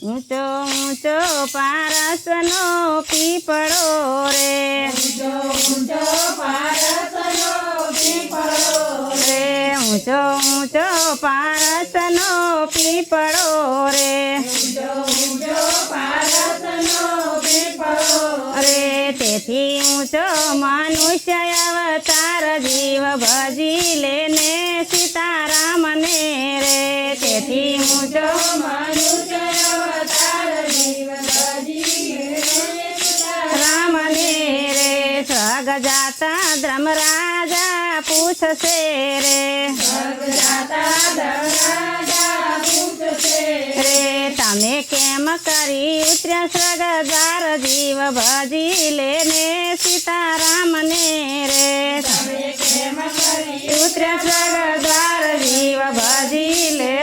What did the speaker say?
ઊંચો ઊંચો પારસનો પીપળો રે, ઊંચો ઊંચો પારસનો પીપળો રે ઊંચો ઊંચો પારસનો પીપળો રે, ઊંચો ઊંચો પારસનો પીપળો રે તેથી ઊંચો મનુષ્ય અવતાર જીવ ભજી લેને સીતારામને રે, તેથી ઊંચો મનુષ્ય અવતાર જીવ ભજી રામને રે, સ્વર્ગ જાતા ધર્મરાજા પૂછશે રે, જાતા ધર્મરાજા પૂછશે રે તમે કેમ કરી ઉતર્યા સ્વર્ગ દ્વાર જીવ ભજી લેને સીતારામને રે, તમે કેમ કરી ઉતર્યા સ્વર્ગ દ્વાર જીવ ભજી લે